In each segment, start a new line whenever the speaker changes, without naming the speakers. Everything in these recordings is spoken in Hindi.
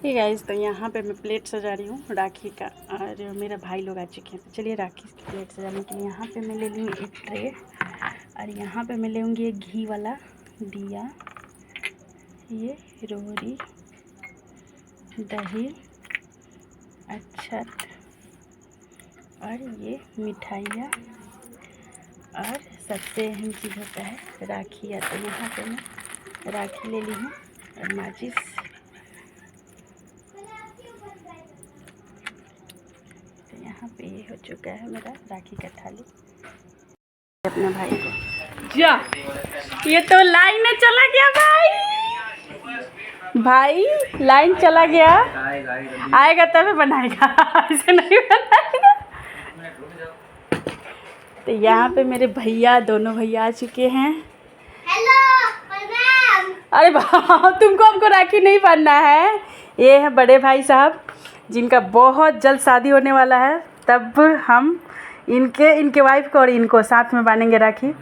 ये गाइस, तो यहाँ पे मैं प्लेट सजा रही हूँ राखी का, और मेरा भाई लोग आ चुके हैं। तो चलिए राखी की प्लेट सजाने के लिए यहाँ पे मैं ले लूँगी एक ट्रे, और यहाँ पे मैं लेंगी एक घी वाला दिया, ये रोहड़ी, दही, अक्षत, और ये मिठाइयाँ, और सबसे अहम चीज़ होता है राखी। तो यहाँ पे मैं राखी ले ली हूँ और माचिस। तो यहाँ पे ये हो चुका है मेरा राखी का थाली। अपने भाई को जा, ये तो लाइन में चला गया भाई लाइन चला गया। आएगा तभी बनाएगा, ऐसे नहीं बनाएगा। तो यहाँ पे मेरे भैया, दोनों भैया आ चुके हैं। Hello ma'am. अरे तुमको हमको राखी नहीं बांधना है। ये है बड़े भाई साहब, जिनका बहुत जल्द शादी होने वाला है। तब हम इनके वाइफ को और इनको साथ में बांधेंगे राखी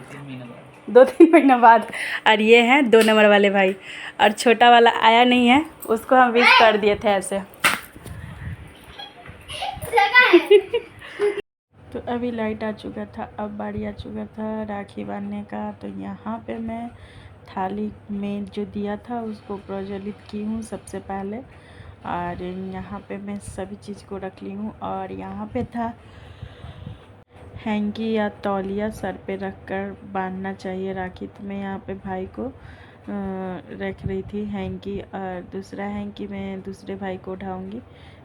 2-3 महीना बाद। और ये हैं 2 नंबर वाले भाई, और छोटा वाला आया नहीं है, उसको हम विश कर दिए थे ऐसे। तो अभी लाइट आ चुका था, अब बारी आ चुका था राखी बांधने का। तो यहाँ पे मैं थाली में जो दिया था उसको प्रज्वलित की हूँ सबसे पहले, और यहाँ पे मैं सभी चीज़ को रख ली हूँ। और यहाँ पे था हैंकी या तौलिया सर पे रख कर बांधना चाहिए राखी। तो मैं यहाँ पे भाई को रख रही थी हैंकी, और दूसरा हैंकी मैं दूसरे भाई को उठाऊंगी।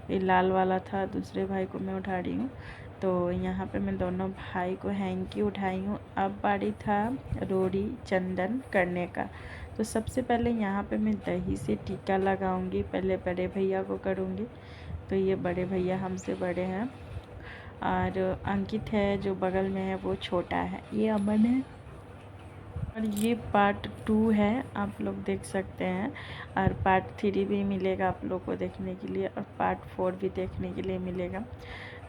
ये लाल वाला था, दूसरे भाई को मैं उठा रही हूँ। तो यहाँ पे मैं दोनों भाई को हैंकी उठाई हूँ। अब बारी था रोड़ी चंदन करने का। तो सबसे पहले यहाँ पे मैं दही से टीका लगाऊंगी, पहले बड़े भैया को करूँगी। तो ये बड़े भैया हमसे बड़े हैं, और अंकित है जो बगल में है वो छोटा है, ये अमन है। और ये पार्ट 2 है, आप लोग देख सकते हैं। और पार्ट 3 भी मिलेगा आप लोग को देखने के लिए, और पार्ट 4 भी देखने के लिए मिलेगा।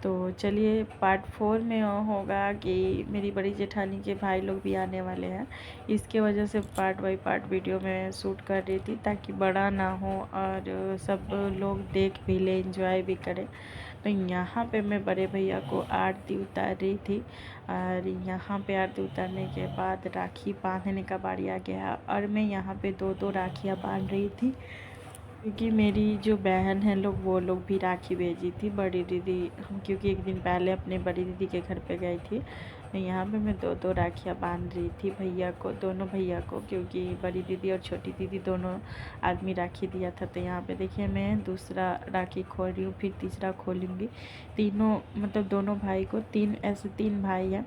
तो चलिए पार्ट 4 में होगा कि मेरी बड़ी जेठानी के भाई लोग भी आने वाले हैं। इसके वजह से पार्ट बाई पार्ट वीडियो में शूट कर रही थी, ताकि बड़ा ना हो और सब लोग देख भी ले, एंजॉय भी करें। तो यहाँ पे मैं बड़े भैया को आरती उतार रही थी, और यहाँ पे आरती उतारने के बाद राखी बांधने का बारी आ गया। और मैं यहाँ पे 2-2 राखियाँ बांध रही थी, क्योंकि मेरी जो बहन है लोग, वो लोग भी राखी भेजी थी, बड़ी दीदी। क्योंकि एक दिन पहले अपने बड़ी दीदी के घर पे गई थी। तो यहाँ पे मैं 2-2 राखियाँ बांध रही थी भैया को, दोनों भैया को, क्योंकि बड़ी दीदी और छोटी दीदी दोनों आदमी राखी दिया था। तो यहाँ पे देखिए मैं दूसरा राखी खोल रही हूँ, फिर तीसरा खोलूँगी। तीनों मतलब दोनों भाई को, ऐसे 3 भाई हैं,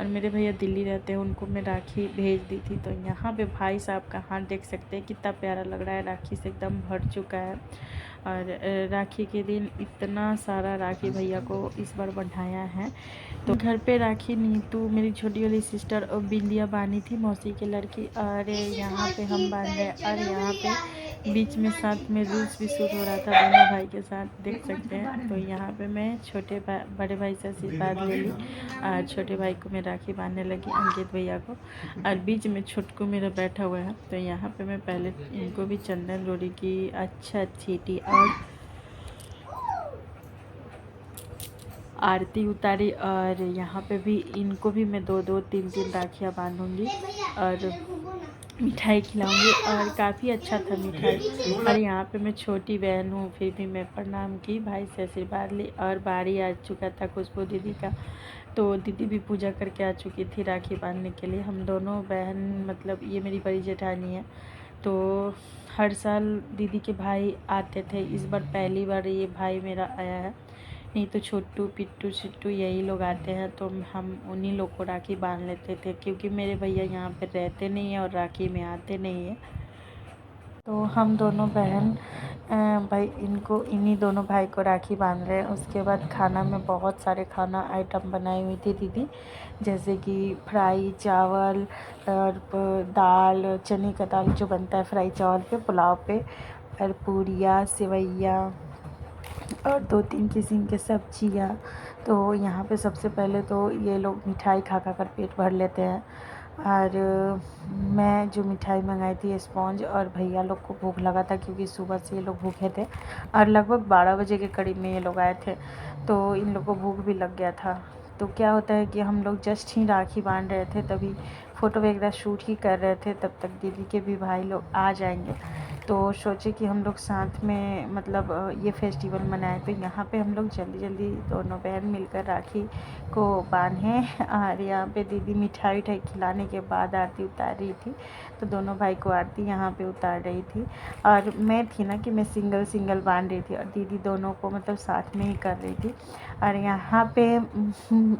और मेरे भैया दिल्ली रहते हैं, उनको मैं राखी भेज दी थी। तो यहाँ पे भाई साहब का हाथ देख सकते हैं कितना प्यारा लग रहा है, राखी से एकदम भर चुका है। और राखी के दिन इतना सारा राखी भैया को इस बार बढ़ाया है। तो घर पे राखी नीतू, मेरी छोटी वाली सिस्टर, और बिंदिया बानी थी, मौसी की लड़की, और यहाँ पे हम बांध रहे। और यहाँ पे बीच में साथ में रील्स भी शूट हो रहा था दोनों भाई के साथ, देख सकते हैं। तो यहाँ पे मैं बड़े भाई से आशीर्वाद ले ली, और छोटे भाई को मैं राखी बांधने लगी, अंकित भैया को। और बीच में छोटकू मेरा बैठा हुआ है। तो यहाँ पे मैं पहले इनको भी चंदन रोड़ी की अच्छा चीटी और आरती उतारी, और यहाँ पे भी इनको भी मैं 2-2, 3-3 राखियाँ बांधूंगी और मिठाई खिलाऊंगी। और काफ़ी अच्छा था मिठाई। और यहाँ पे मैं छोटी बहन हूँ, फिर भी मैं प्रणाम की, भाई से आशीर्वाद ली। और बारी आ चुका था खुशबू दीदी का। तो दीदी भी पूजा करके आ चुकी थी राखी बांधने के लिए। हम दोनों बहन, मतलब ये मेरी बड़ी जेठानी है, तो हर साल दीदी के भाई आते थे। इस बार पहली बार ये भाई मेरा आया है, नहीं तो छोटू पिट्टू चिट्टू यही लोग आते हैं। तो हम उन्हीं लोग को राखी बांध लेते थे, क्योंकि मेरे भैया यहाँ पे रहते नहीं हैं और राखी में आते नहीं हैं। तो हम दोनों बहन भाई इन्हीं दोनों भाई को राखी बांध रहे हैं। उसके बाद खाना में बहुत सारे खाना आइटम बनाई हुई थी दीदी, जैसे कि फ्राई चावल, और दाल, चने का दाल जो बनता है फ्राई चावल पे, पुलाव पे, और पूरियाँ, सेवैयाँ, और 2-3 किस्म के सब्जियाँ। तो यहाँ पे सबसे पहले तो ये लोग मिठाई खा खा कर पेट भर लेते हैं, और मैं जो मिठाई मंगाई थी स्पॉन्ज, और भैया लोग को भूख लगा था क्योंकि सुबह से ये लोग भूखे थे और लगभग 12 बजे के करीब में ये लोग आए थे, तो इन लोग को भूख भी लग गया था। तो क्या होता है कि हम लोग जस्ट ही राखी बांध रहे थे, तभी फ़ोटो वगैरह शूट ही कर रहे थे, तब तक दीदी के भी भाई लोग आ जाएंगे। तो सोचे कि हम लोग साथ में मतलब ये फेस्टिवल मनाएं। तो यहाँ पे हम लोग जल्दी जल्दी दोनों बहन मिलकर राखी को बांधें, और यहाँ पे दीदी मिठाई उठाई खिलाने के बाद आरती उतार रही थी, तो दोनों भाई को आरती यहाँ पे उतार रही थी। और मैं थी ना कि मैं सिंगल सिंगल बांध रही थी और दीदी दोनों को मतलब साथ में ही कर रही थी। और यहाँ पे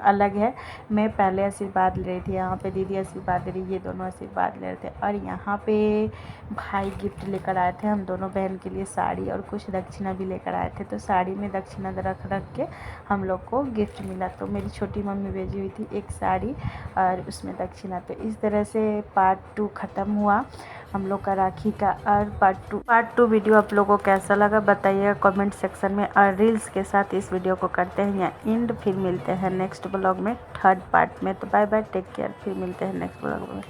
अलग है, मैं पहले आशीर्वाद ले रही थी, यहाँ पे दीदी आशीर्वाद दे रही, ये दोनों आशीर्वाद ले रहे थे। और यहाँ पे भाई गिफ्ट लेकर आए थे हम दोनों बहन के लिए, साड़ी और कुछ दक्षिणा भी लेकर आए थे। तो साड़ी में दक्षिणा रख के हम लोग को गिफ्ट मिला। तो मेरी छोटी मम्मी भेजी हुई थी एक साड़ी और उसमें दक्षिणा। तो इस तरह से पार्ट 2 ख़त्म हुआ हम लोग का राखी का। और पार्ट टू वीडियो आप लोगों को कैसा लगा बताइएगा कमेंट सेक्शन में। और रील्स के साथ इस वीडियो को करते हैं या एंड, फिर मिलते हैं नेक्स्ट ब्लॉग में 3rd पार्ट में। तो बाय बाय, टेक केयर, फिर मिलते हैं नेक्स्ट ब्लॉग में।